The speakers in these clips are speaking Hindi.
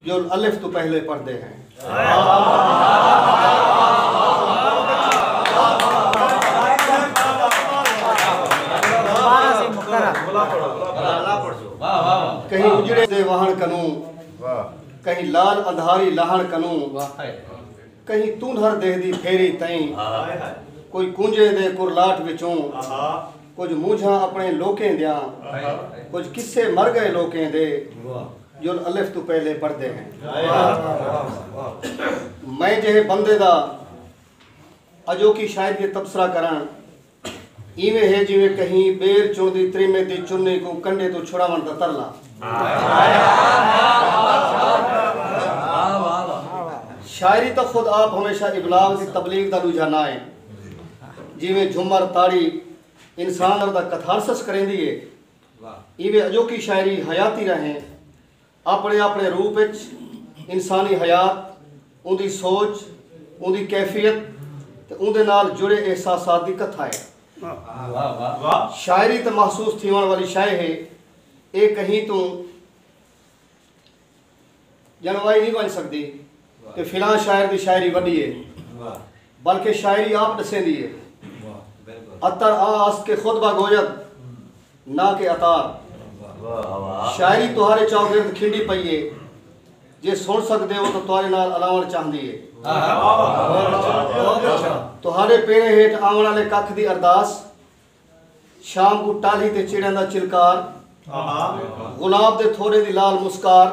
जो अलिफ तो पहले पढ़ते हैं। कहीं उजड़े दे वाहन कनू, कहीं लाल अंधारी लाहन कनू, कहीं तूंधर देह दी फेरी तई, कोई कुंजे दे कुरलाट विचों, कुछ मूझा अपने लोकें दिया, कुछ किस्से मर गए लोकें दे, जो अलिफ तो पहले पढ़ते हैं। मैं जे बंदे दा अजोकी शायद के तबसरा करान इवें है जिवें कहीं बेर चोंदी त्रिमे दी चुन्नी को कंडे तो छुड़ावन दा तरला। शायरी तो खुद आप हमेशा इबलाग दी तबलीग दा रुझाना है, जिवें झुमर ताड़ी इंसान दा कथारसस करेंदी है, इवें अजोकी शायरी हयाती रहें अपने अपने रूप विच इंसानी हयात, उनकी सोच, उनकी कैफियत ते उनके नाल जुड़े एहसासात की कथा है। शायरी तो महसूस थीवन वाली शाय है, ये कहीं तो जनवाई नहीं बन सकती कि फिलां शायर की शायरी वड्डी है, बल्कि शायरी आप दसेंदी है। अतर आस के खुद बागोयत ना के अतार, शायरी तुहारे चौगिर्द खिंडी पई है, जे सुन सकते हो तो तुहारे नाल अलावण चाहती है। तुहारे पेरे हेठ आवन वाले कख दी अरदास, शाम को टाली ते चिड़ियां दा चिलकार, गुलाब दे थोड़े दी लाल मुस्कार,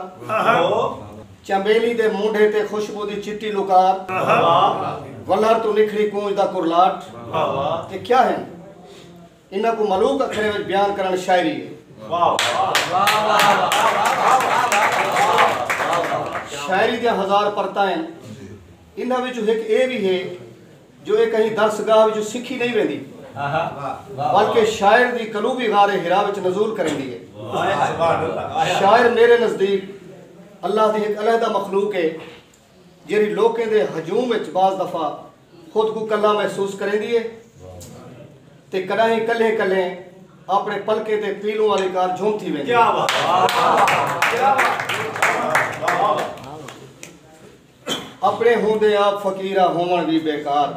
चंबेली दे मुंढे ते खुशबू दी चिट्टी लुकार, वल्लर तो निखरी कूंज दा कुरलाट, ये क्या है? इन्हां को मलूक अखरे विच बयान करन शायरी है। शायरी दियां हजार परताएं, इन्हां विचों एक ये भी है जो एक कहीं दरसगाह विचों सीखी नहीं वेंदी, बल्कि शायर दी कलूबी गारे हिरा विच नज़ूल करेंदी है। शायर मेरे नज़दीक अल्लाह दी एक अलहदा मखलूक है, जेरी लोकें दे हजूम विच बाज़ दफ़ा खुद को कल्ला महसूस करेंदी है ते कदाहीं कल्ले कल्ले अपने पलके ते पीलू वाली कार झूमती वेंदी। अपने होंदे आप फकीरा होवन भी बेकार,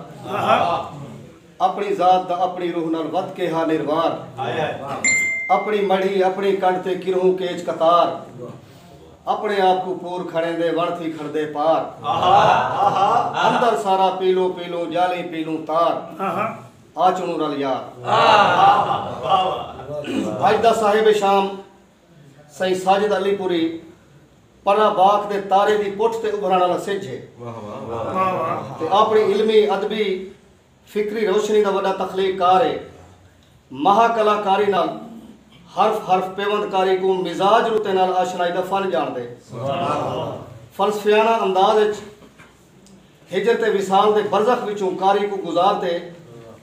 अपनी जात दा अपनी रूह नाल वध के हा निर्वार, अपनी मढ़ी अपनी कंठ ते किरहूं केच कतार, अपने आप को पूर खड़े दे वण थी खड़दे पार, अंदर सारा पीलू पीलू जाली पीलू तार, आचनू रल यार। आज दा साहिब शाम सही साजिद अलीपुरी परा बाग दे तारे दी पुठ ते उभरण वाला सिज है ते अपनी इल्मी अदबी फिक्री रोशनी दा वड्डा तखलीकार है। महाकलाकारी नाल हरफ हरफ पेवंदकारी को मिजाज रुते नाल आशनाई दा फन जानदे, फलसफियाना अंदाज विच हिजरत विसाल दे बरज़ख विचों कारी को गुजारते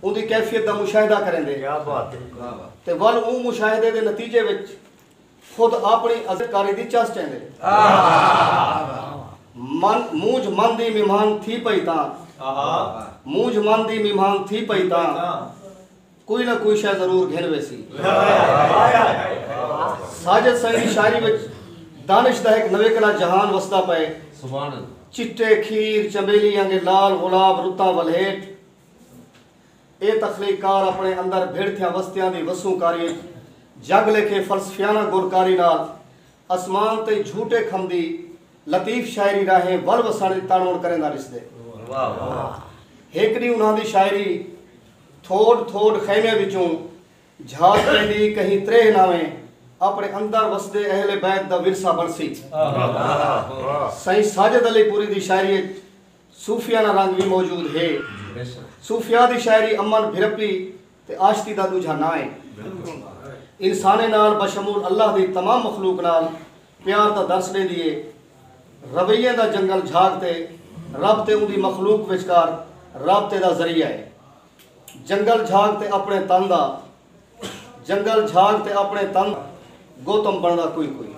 उनकी कैफियत का मुशाहिदा करेंदे ते वल ऊ मुशाहिदे दे नतीजे विच खुद अपनी अज़कारी दी चस चेंदे। मन मूझ मन दी मेहमान थी पई तां, मूझ मन दी मेहमान थी पई तां, कोई ना कोई शय जरूर घिन वेसी। साजिद सईदी शायरी विच दानिश दा एक नवे कला जहान वसदा पे, चिट्टे खीर चंबेली अंगे लाल गुलाब रुतां वलहेट, ये तखलीकार अपने अंदर भिड़थियां वस्तियां दी वसूकारी जग लेखे फलसफियाना गुरकारी नाल आसमान ते झूठे खमदी लतीफ शायरी राहें वल वसण दी ताणोड़ करेंदा रिसदे। हेकड़ी उन्हां दी शायरी थोड़ थोड़ खैमे विचों झाग पेंदी कहीं त्रेह नावें, अपने अंदर वसदे अहले बैत दा विरसा बनसी। सही साजिद अलीपुरी दी शायरी सूफियाना रंग भी मौजूद है। सूफिया दी शायरी अमन भिरपी ते आशती दा रुझाना है। इंसाने नाल बशमूल अल्लाह दी तमाम मखलूक नाल प्यार दा दर्स दे दिए, रवैये दा जंगल झागते रब ते उनदी मखलूक विचकार राबते दा जरिया है। जंगल झागते अपने तन दा, जंगल झागते अपने तन गौतम बनदा कोई कोई।